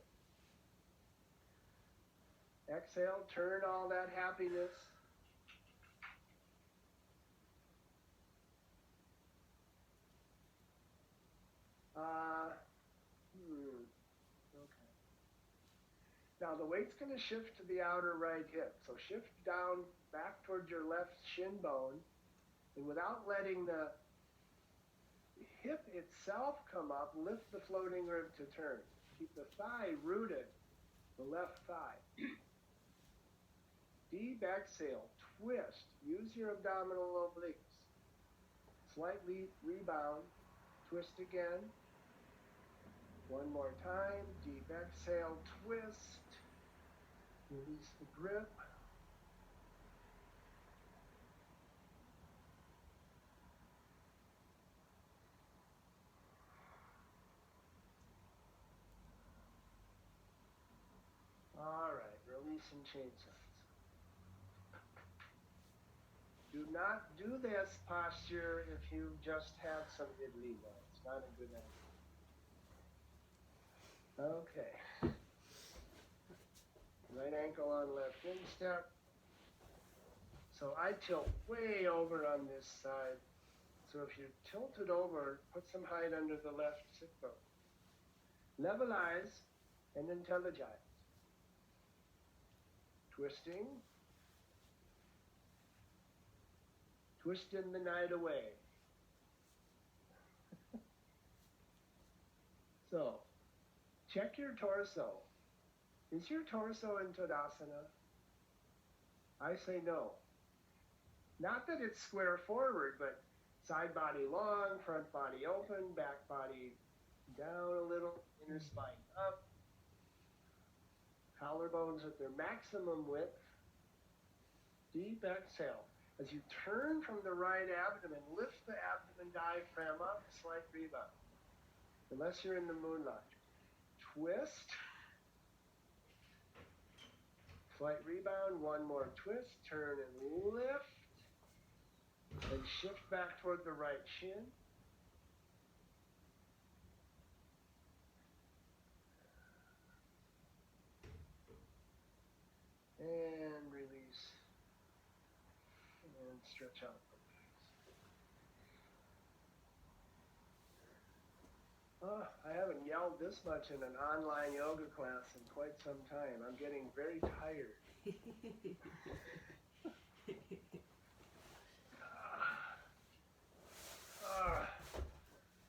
Exhale, turn all that happiness. Okay. Now the weight's going to shift to the outer right hip. So shift down back towards your left shin bone. And without letting the hip itself come up, lift the floating rib to turn. Keep the thigh rooted, the left thigh. Deep exhale, twist. Use your abdominal obliques. Slightly rebound, twist again. One more time, deep exhale, twist. Release the grip. All right, release and change sides. Do not do this posture if you just had some idli though. It's not a good idea. Okay. Right ankle on left instep. So I tilt way over on this side. So if you tilt it over, put some height under the left sit bone. Levelize. and intelligence. Twisting, twisting the night away. So, check your torso. Is your torso in Tadasana? I say no. Not that it's square forward, but side body long, front body open, back body down a little, inner spine up. Collarbones at their maximum width. Deep exhale. As you turn from the right abdomen, lift the abdomen diaphragm up, slight rebound. Unless you're in the moonlight. Twist. Slight rebound, one more twist, turn and lift. And shift back toward the right shin. And release. And stretch out the legs. I haven't yelled this much in an online yoga class in quite some time. I'm getting very tired.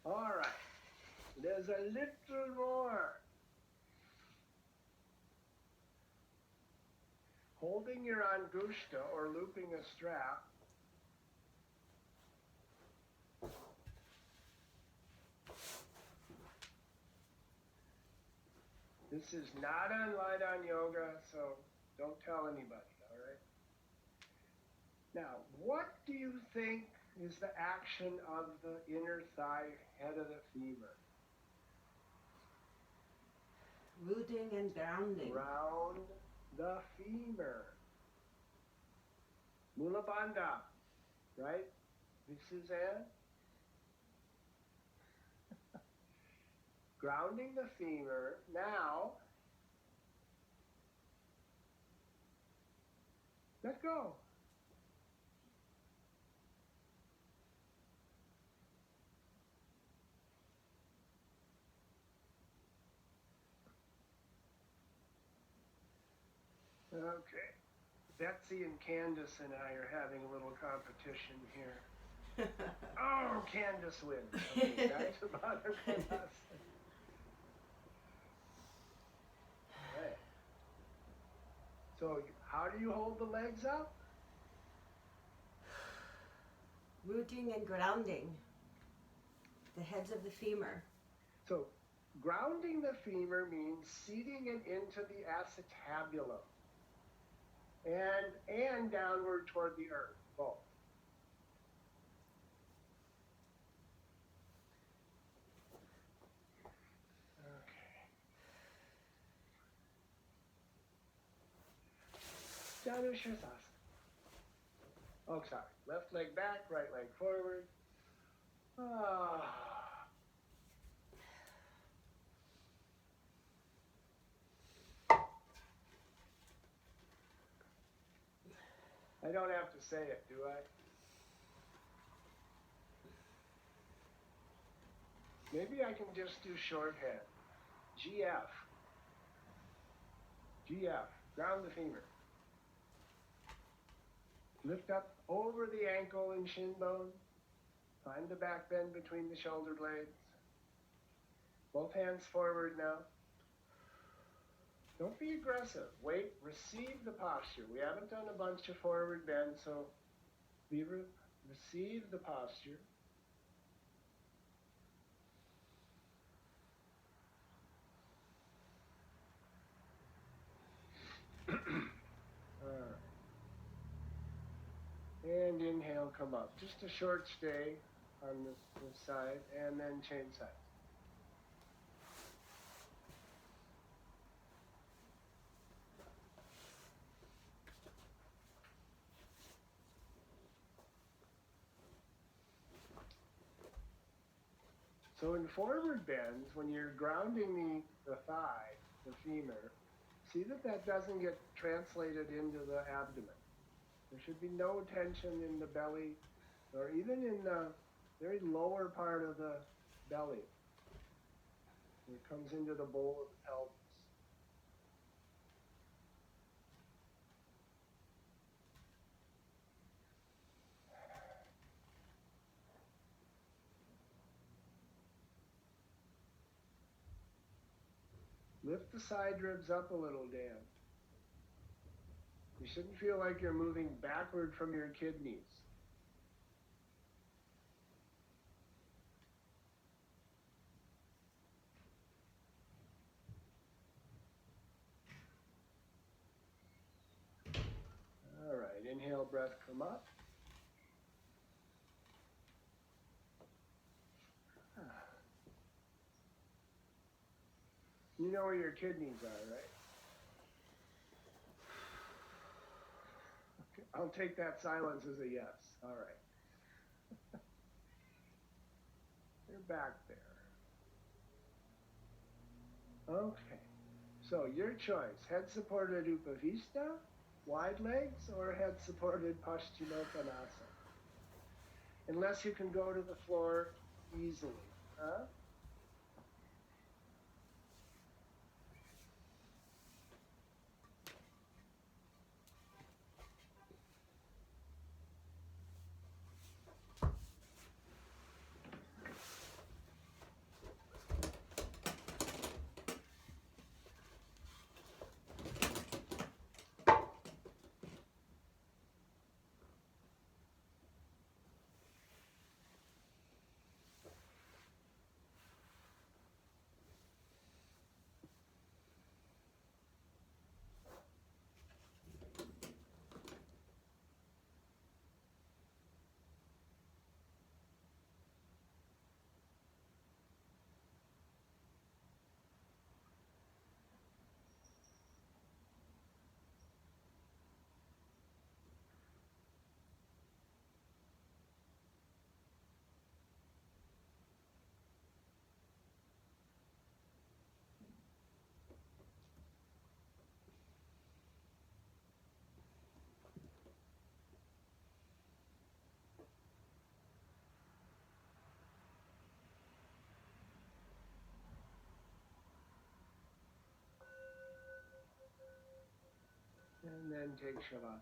All right. There's a little more. Holding your angushta or looping a strap. This is not on light-on yoga, so don't tell anybody, all right? Now, what do you think is the action of the inner thigh, head of the femur? Rooting and grounding. Round the femur. Mula bandha, right? This is it. Grounding the femur. Now, let go. Okay. Betsy and Candace and I are having a little competition here. Oh, Candace wins. Okay, back to Baddha Konasana. Right. So, how do you hold the legs up? Rooting and grounding. The heads of the femur. So, grounding the femur means seating it into the acetabulum and downward toward the earth, both. Okay. Dandasana. Oh, sorry. Left leg back, right leg forward. I don't have to say it, do I? Maybe I can just do shorthand. GF. GF. Ground the femur. Lift up over the ankle and shin bone. Find the back bend between the shoulder blades. Both hands forward now. Don't be aggressive. Wait, receive the posture. We haven't done a bunch of forward bend, so receive the posture. And inhale, come up. Just a short stay on this side, and then change sides. So in forward bends, when you're grounding the thigh, the femur, see that doesn't get translated into the abdomen. There should be no tension in the belly, or even in the very lower part of the belly. It comes into the bowl of the pelvis. Lift the side ribs up a little, Dan. You shouldn't feel like you're moving backward from your kidneys. All right, inhale, breath, come up. You know where your kidneys are, right? Okay, I'll take that silence as a yes. All right. They're back there. Okay. So your choice, head supported Upavista, wide legs, or head supported Paschimottanasana. Unless you can go to the floor easily. Huh? And then take Savasana.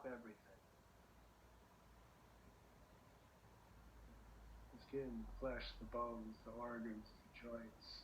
everything. The skin, the flesh, the bones, the organs, the joints.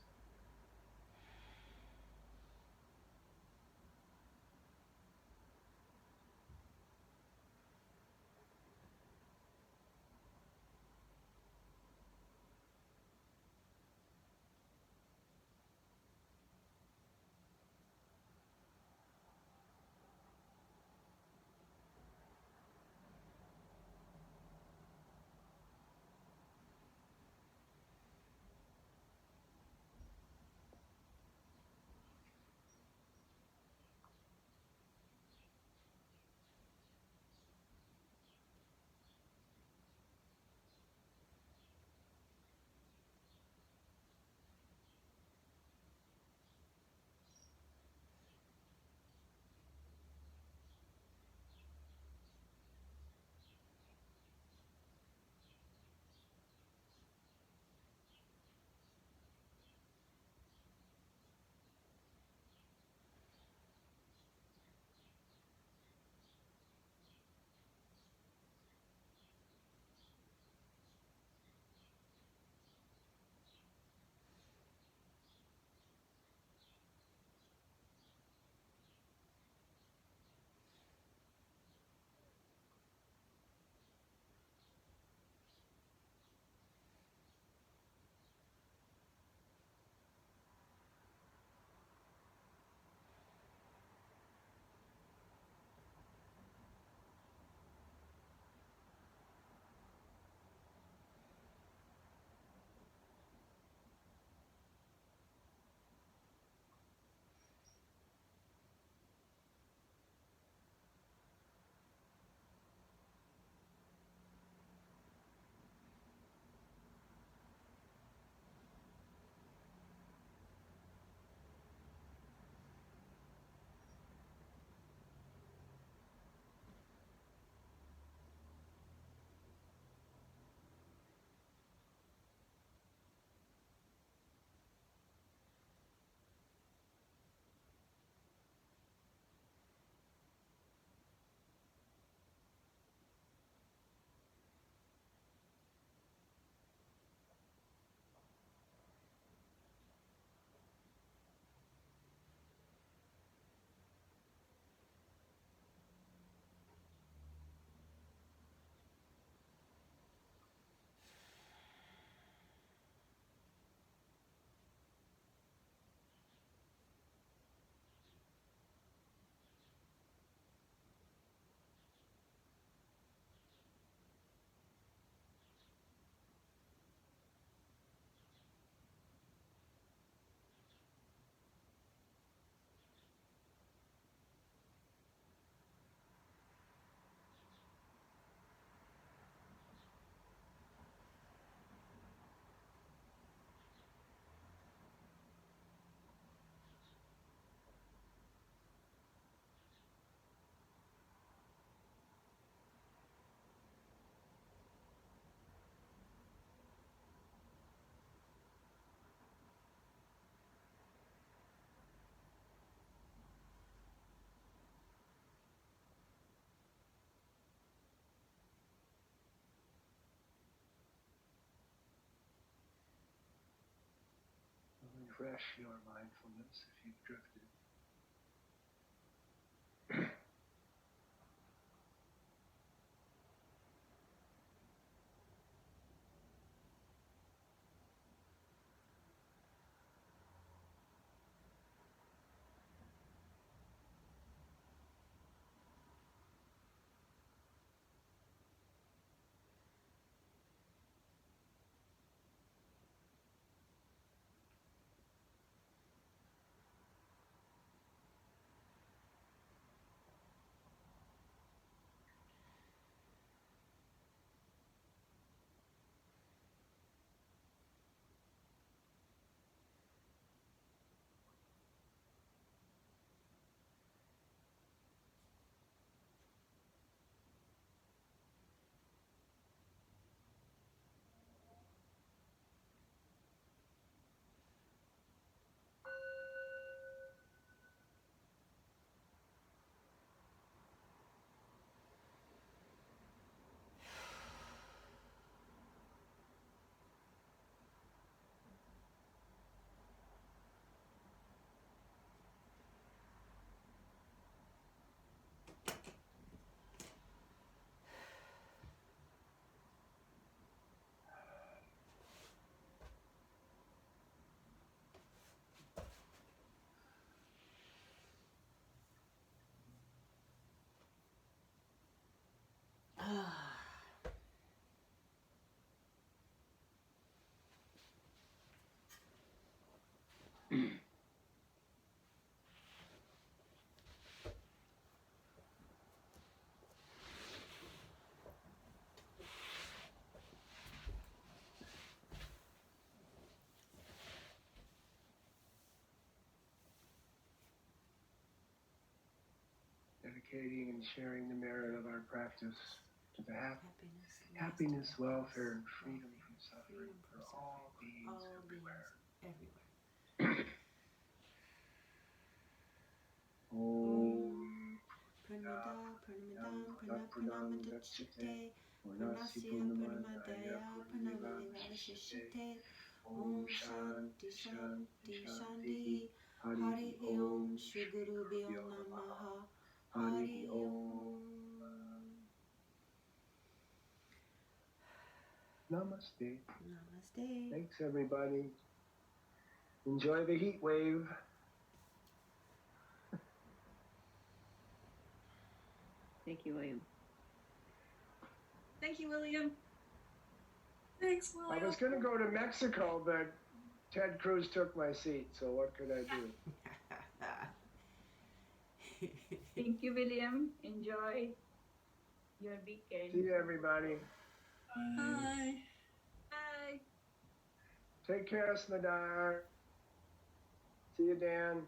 Refresh your mindfulness if you've drifted. Dedicating and sharing the merit of our practice to the Happiness, happiness, lasting welfare, and happiness, freedom welfare, from suffering freedom for from all suffering beings for all everywhere. beings everywhere. Om Pranada, Pranamidam, Pranam Pranamadachite, Pranasi Purnamadaya, Pranamivadashishite. Om Shanti Shanti Shanti. Hari Om Shri Guru Bhyo Namaha. Hari Om. Namaste. Namaste. Thanks, everybody. Enjoy the heat wave. Thank you, William. Thank you, William. Thanks, I William. was going to go to Mexico, but Ted Cruz took my seat, so what could I do? Thank you, William. Enjoy your weekend. See you, everybody. Bye. Bye. Take care, Smadar. See you, Dan.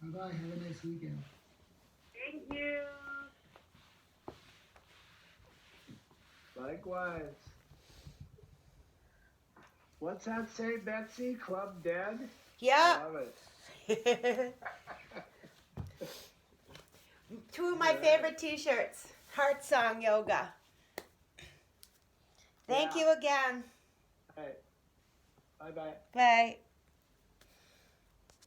Bye-bye. Have a nice weekend. Thank you. Likewise. What's that say, Betsy? Club dead? Yeah. Love it. Two of my favorite t-shirts. Heart Song Yoga. Thank Yeah. you again. All right. Bye-bye. Bye.